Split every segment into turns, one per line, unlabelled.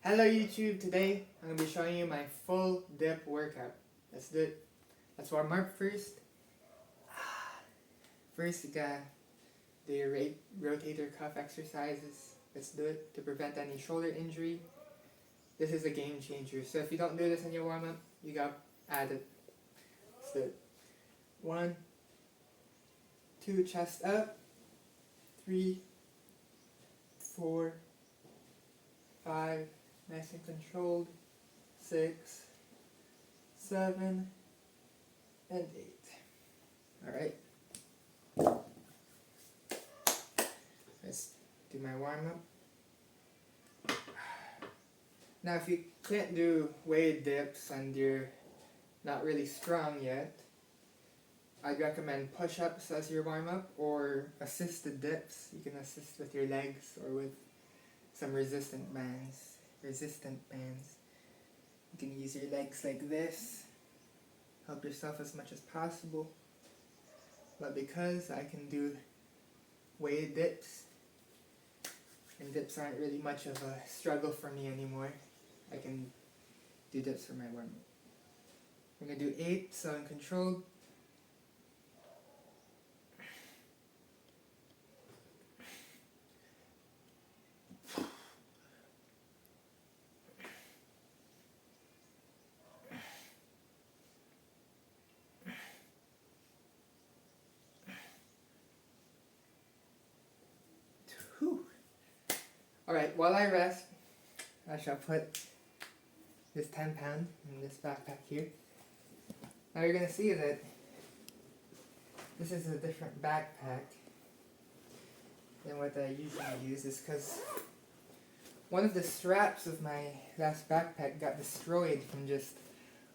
Hello YouTube, today I'm going to be showing you my full dip workout. Let's do it. Let's warm up first. First you gotta do your rotator cuff exercises. Let's do it to prevent any shoulder injury. This is a game changer. So if you don't do this in your warm up, you gotta add it. Let's do it. 1, 2, chest up. 3, 4, 5, nice and controlled. 6, 7, and 8. Alright. Let's do my warm up. Now if you can't do weighted dips and you're not really strong yet, I'd recommend push-ups as your warm-up or assisted dips. You can assist with your legs or with some resistant bands. You can use your legs like this. Help yourself as much as possible. But because I can do weighted dips, and dips aren't really much of a struggle for me anymore, I can do dips for my warm-up. I'm going to do 8, so I'm controlled. Alright, while I rest, I shall put this 10 pound in this backpack here. Now you're going to see that this is a different backpack than what I usually use, is because one of the straps of my last backpack got destroyed from just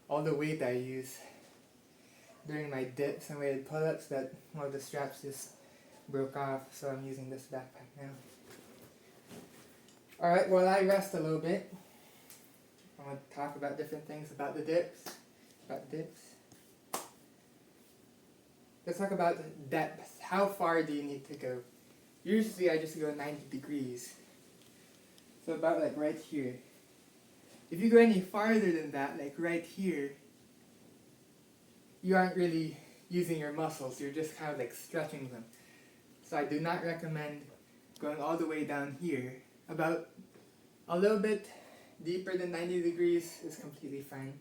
all the weight I use during my dips and weighted pull-ups, that one of the straps just broke off, so I'm using this backpack now. Alright, while I rest a little bit, I want to talk about different things about the dips. Let's talk about depth. How far do you need to go? Usually I just go 90 degrees. So about like right here. If you go any farther than that, like right here, you aren't really using your muscles, you're just kind of like stretching them. So I do not recommend going all the way down here. About a little bit deeper than 90 degrees is completely fine.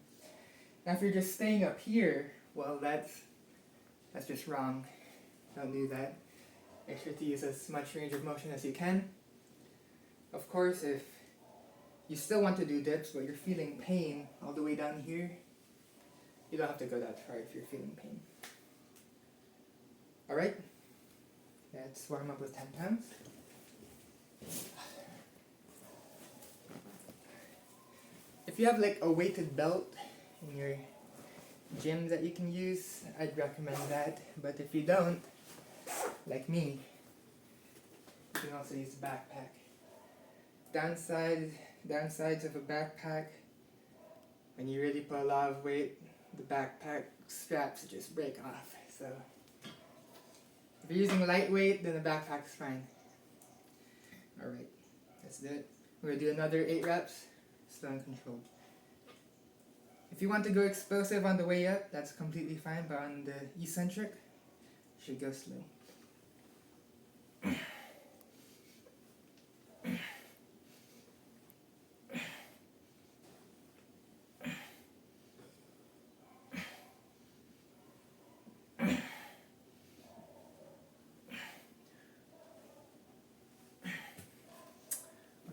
Now if you're just staying up here, well that's just wrong. Don't do that. Make sure to use as much range of motion as you can. Of course, if you still want to do dips but you're feeling pain all the way down here, you don't have to go that far if you're feeling pain. Alright, let's warm up with 10 pounds. If you have like a weighted belt in your gym that you can use, I'd recommend that. But if you don't, like me, you can also use a backpack. Downsides of a backpack, when you really put a lot of weight, the backpack straps just break off. So if you're using lightweight, then the backpack's fine. Alright, let's do it. We're going to do another 8 reps. Slow and controlled. If you want to go explosive on the way up, that's completely fine, but on the eccentric, you should go slow.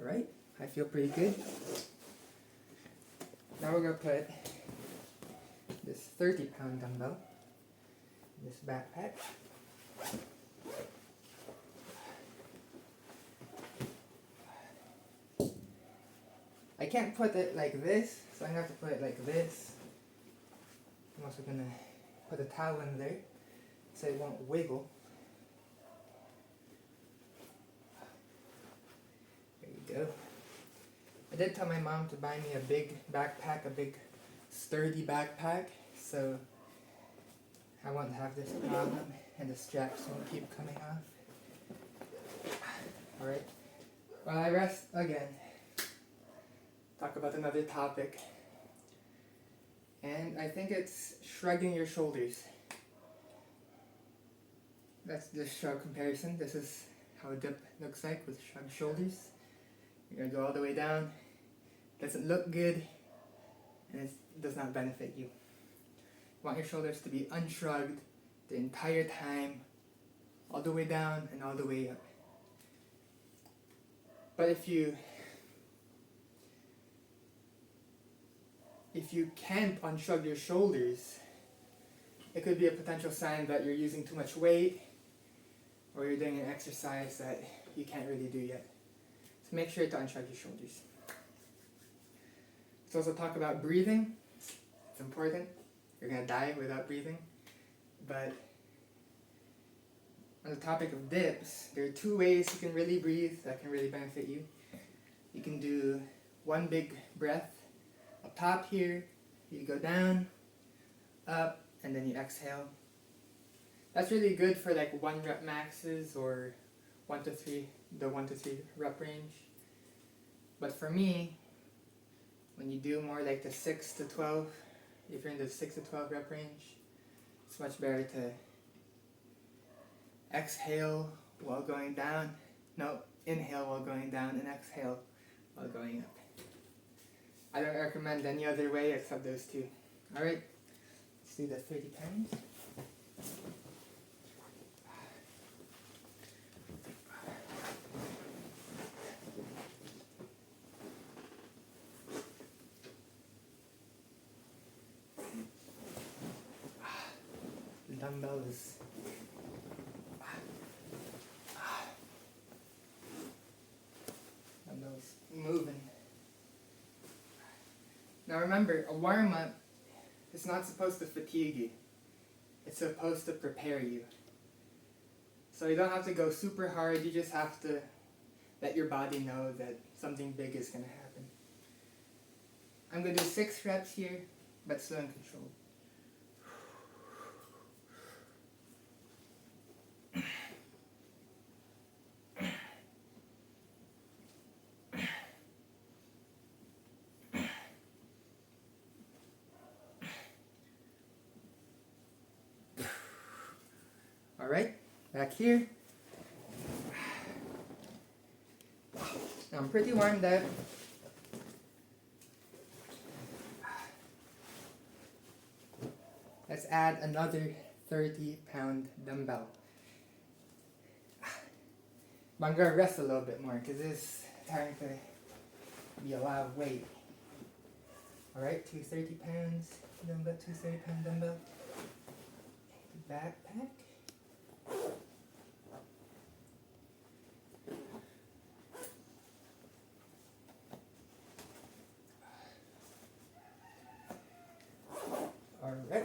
Alright, I feel pretty good. Now we're going to put this 30-pound dumbbell in this backpack. I can't put it like this, so I'm going to have to put it like this. I'm also going to put a towel in there so it won't wiggle. There you go. I did tell my mom to buy me a big backpack, a big sturdy backpack, so I won't have this problem and the straps won't keep coming off. Alright, while I rest again, talk about another topic. And I think it's shrugging your shoulders. That's the shrug comparison. This is how a dip looks like with shrugged shoulders. You're going to go all the way down. Doesn't look good, and it does not benefit you. You want your shoulders to be unshrugged the entire time, all the way down and all the way up. But if you can't unshrug your shoulders, it could be a potential sign that you're using too much weight, or you're doing an exercise that you can't really do yet. So make sure to unshrug your shoulders. Let's also talk about breathing. It's important. You're going to die without breathing. But on the topic of dips, there are two ways you can really breathe that can really benefit you. You can do one big breath up top here. You go down, up, and then you exhale. That's really good for like 1 rep maxes or 1 to 3 rep range. But for me, when you do more like the 6 to 12, if you're in the 6 to 12 rep range, it's much better to exhale while going down. No, inhale while going down and exhale while going up. I don't recommend any other way except those two. Alright, let's do the 30 pounds. Dumbbells. Dumbbells moving. Now remember, a warm-up is not supposed to fatigue you. It's supposed to prepare you. So you don't have to go super hard, you just have to let your body know that something big is going to happen. I'm going to do 6 reps here, but slow and controlled. Alright, back here. Now I'm pretty warmed up. Let's add another 30-pound dumbbell. But I'm going to rest a little bit more because this is starting to be a lot of weight. Alright, 2 30 pounds dumbbell, 2 30-pound dumbbell. Backpack. Alright.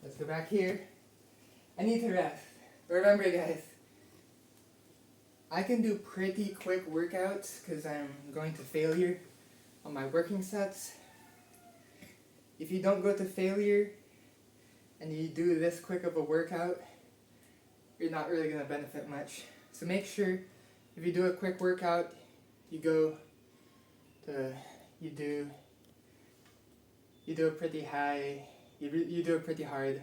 Let's go back here. I need to rest. Remember guys, I can do pretty quick workouts because I'm going to failure on my working sets. If you don't go to failure and you do this quick of a workout, you're not really going to benefit much. So make sure if you do a quick workout, you do a pretty hard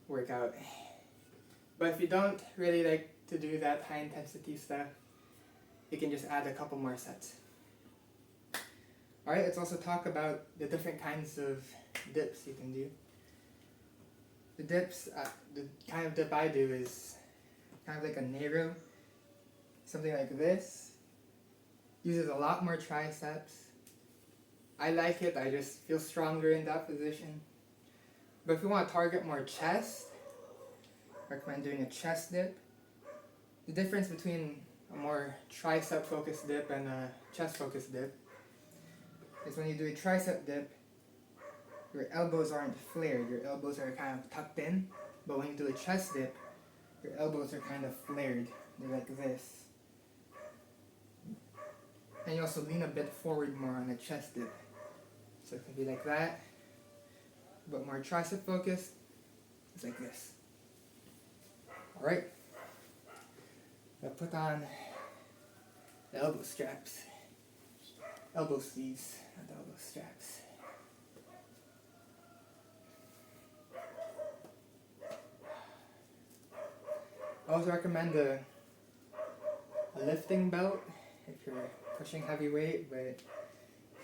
workout. But if you don't really like to do that high intensity stuff, you can just add a couple more sets. Alright, let's also talk about the different kinds of dips you can do. The dips, the kind of dip I do is kind of like a narrow, something like this. Uses a lot more triceps. I like it, I just feel stronger in that position. But if you want to target more chest, I recommend doing a chest dip. The difference between a more tricep focused dip and a chest focused dip is when you do a tricep dip, your elbows aren't flared, your elbows are kind of tucked in. But when you do a chest dip, your elbows are kind of flared, they're like this. And you also lean a bit forward more on a chest dip. So it can be like that, but more tricep focused, it's like this. Alright, I'll put on the elbow straps. Elbow sleeves, not the elbow straps. I also recommend a lifting belt if you're pushing heavy weight, but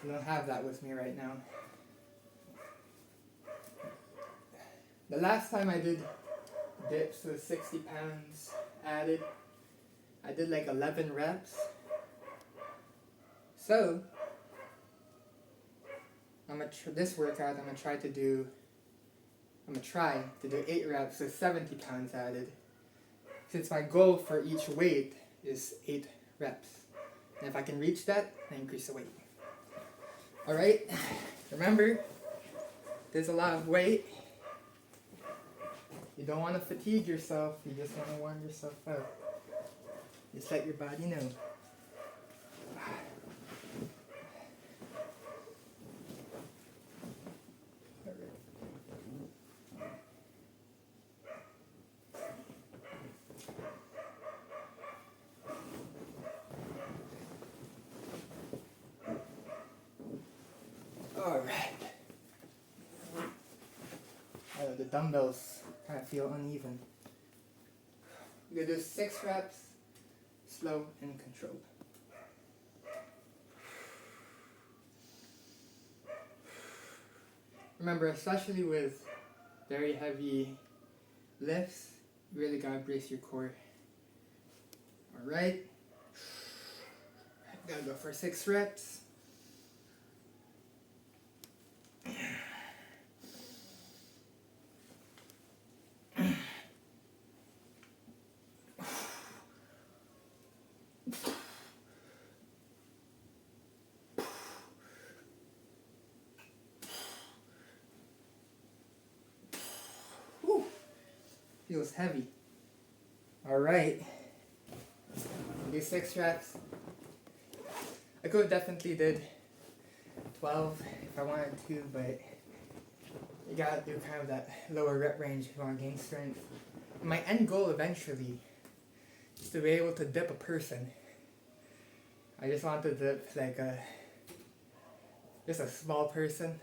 I don't have that with me right now. The last time I did dips with 60 pounds added, I did like 11 reps. So, this workout I'm gonna try to do 8 reps with 70 pounds added. Since my goal for each weight is 8 reps. And if I can reach that, I increase the weight. Alright, remember, there's a lot of weight. You don't want to fatigue yourself, you just want to warm yourself out. Just let your body know. Alright. The dumbbells kind of feel uneven. We're going to do 6 reps, slow and controlled. Remember, especially with very heavy lifts, you really gotta brace your core. Alright. Gotta go for 6 reps. Feels heavy. Alright. Do 6 reps. I could have definitely did 12 if I wanted to, but you gotta do kind of that lower rep range if you want to gain strength. My end goal eventually is to be able to dip a person. I just want to dip like just a small person.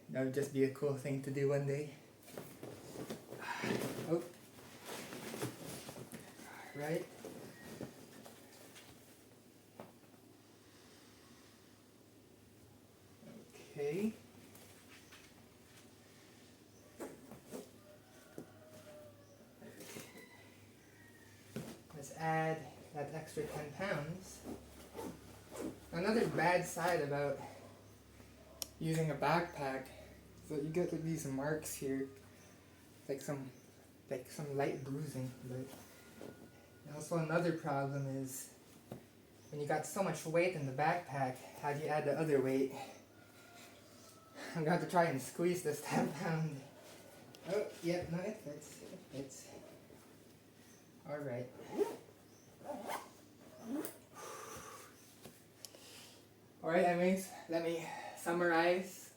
That would just be a cool thing to do one day. Oh. Right. Okay. Let's add that extra 10 pounds. Another bad side about using a backpack is that you get like these marks here, like some light bruising. But also another problem is when you got so much weight in the backpack, how do you add the other weight? I'm going to have to try and squeeze this 10 pound. Oh, yep, no, it fits. It fits. Alright. Alright, anyways, let me summarize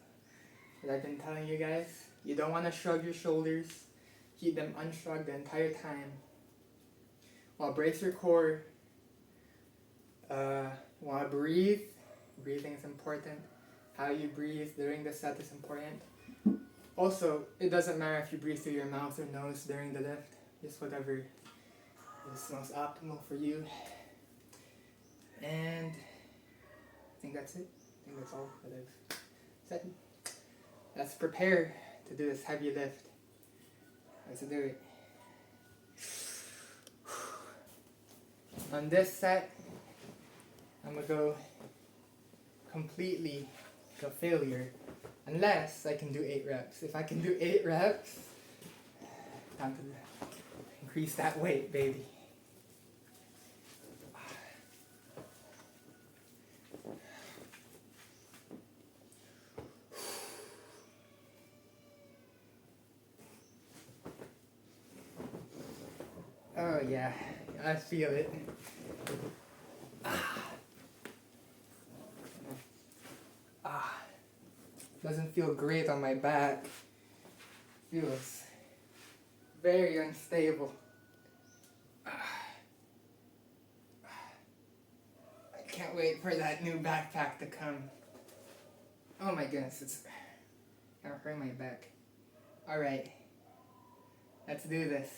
what I've been telling you guys. You don't want to shrug your shoulders. Keep them unshrugged the entire time. While brace your core. While breathe. Breathing is important. How you breathe during the set is important. Also, it doesn't matter if you breathe through your mouth or nose during the lift. Just whatever is most optimal for you. And I think that's it. I think that's all that I've said. Let's prepare to do this heavy lift. Let's do it. On this set, I'm going to go completely to failure unless I can do 8 reps. If I can do 8 reps, time to increase that weight, baby. Oh yeah, I feel it. Doesn't feel great on my back. Feels very unstable. Can't wait for that new backpack to come. Oh my goodness, it's gonna hurt my back. Alright, let's do this.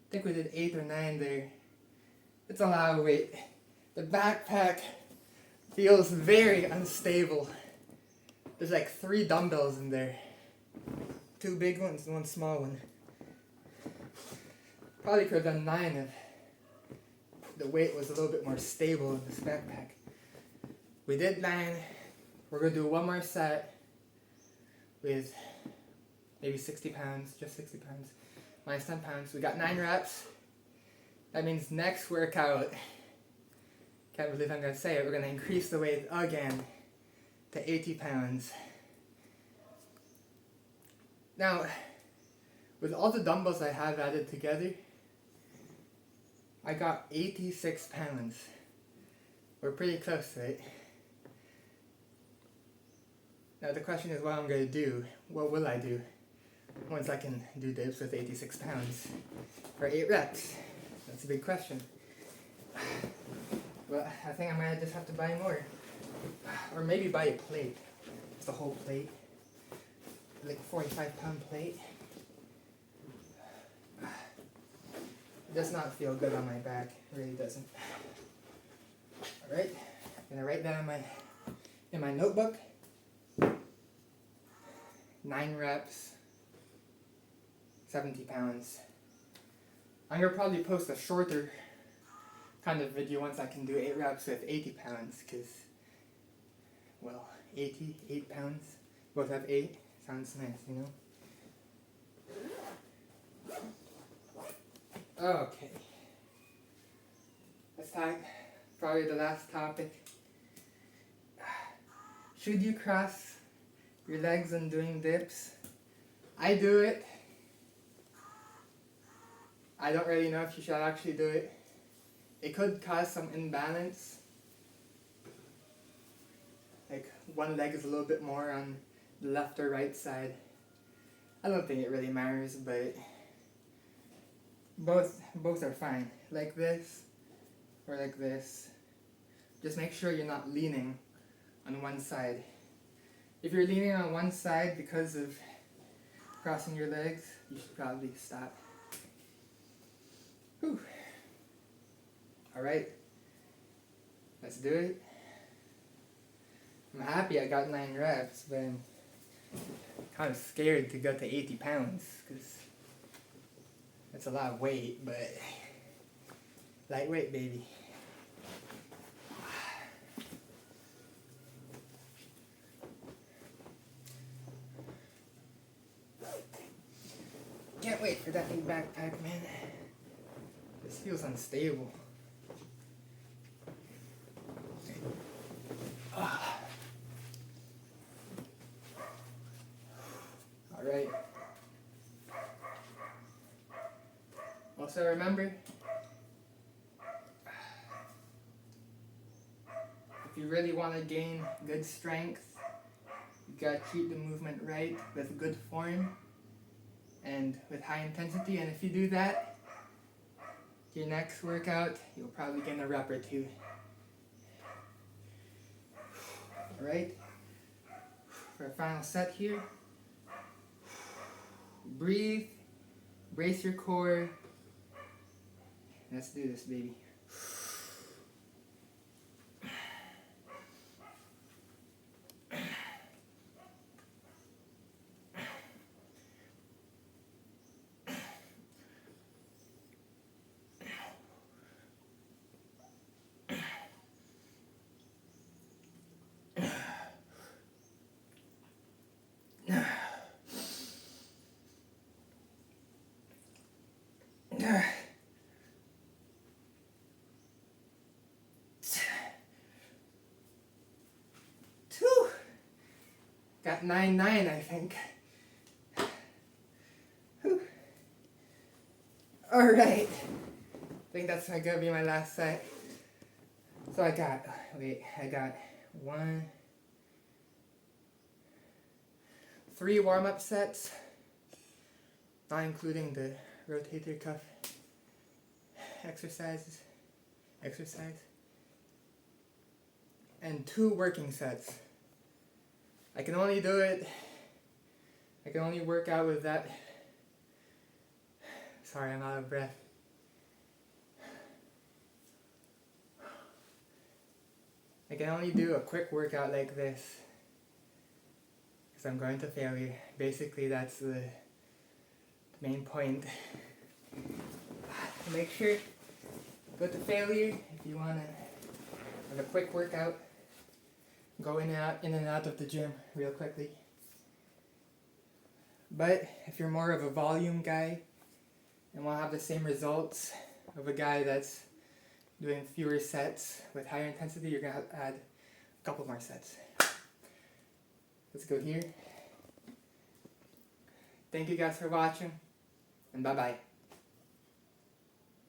I think we did 8 or 9 there. It's a lot of weight. The backpack feels very unstable. There's like 3 dumbbells in there. 2 big ones and 1 small one. Probably could have done 9 if the weight was a little bit more stable in this backpack. We did 9. We're going to do one more set with maybe 60 pounds, just 60 pounds. Minus 10 pounds. We got 9 reps. That means next workout, can't believe I'm going to say it, we're going to increase the weight again to 80 pounds. Now, with all the dumbbells I have added together, I got 86 pounds. We're pretty close to it. Now the question is what I'm going to do. What will I do once I can do dips with 86 pounds for 8 reps? That's a big question. But I think I might just have to buy more. Or maybe buy a plate. Just a whole plate. Like a 45-pound plate. It does not feel good on my back. It really doesn't. Alright. I'm gonna write down in my notebook. 9 reps. 70 pounds. I'm going to probably post a shorter kind of video once I can do 8 reps with 80 pounds because, well, 8 pounds, both have 8, sounds nice, you know? Okay. Let's talk, probably the last topic. Should you cross your legs when doing dips? I do it. I don't really know if you should actually do it. It could cause some imbalance. Like one leg is a little bit more on the left or right side. I don't think it really matters, but both are fine. Like this or like this. Just make sure you're not leaning on one side. If you're leaning on one side because of crossing your legs, you should probably stop. Whew. Alright, let's do it. I'm happy I got 9 reps, but I'm kind of scared to go to 80 pounds because that's a lot of weight, but lightweight, baby. Can't wait for that new backpack, man. This feels unstable. Alright. Also remember, if you really want to gain good strength, you gotta treat the movement right with good form and with high intensity, and if you do that, your next workout, you'll probably gain a rep or 2. Alright, for our final set here, breathe, brace your core, let's do this, baby. Got 9-9, I think. Alright. I think that's gonna be my last set. So I got 3 warm-up sets, not including the rotator cuff exercise, and 2 working sets. I can only work out with that. Sorry, I'm out of breath. I can only do a quick workout like this because I'm going to failure. Basically, that's the main point. Make sure go to failure if you want to have a quick workout. Go in and out of the gym real quickly. But if you're more of a volume guy and want to have the same results of a guy that's doing fewer sets with higher intensity, you're going to have to add a couple more sets. Let's go here. Thank you guys for watching, and bye-bye.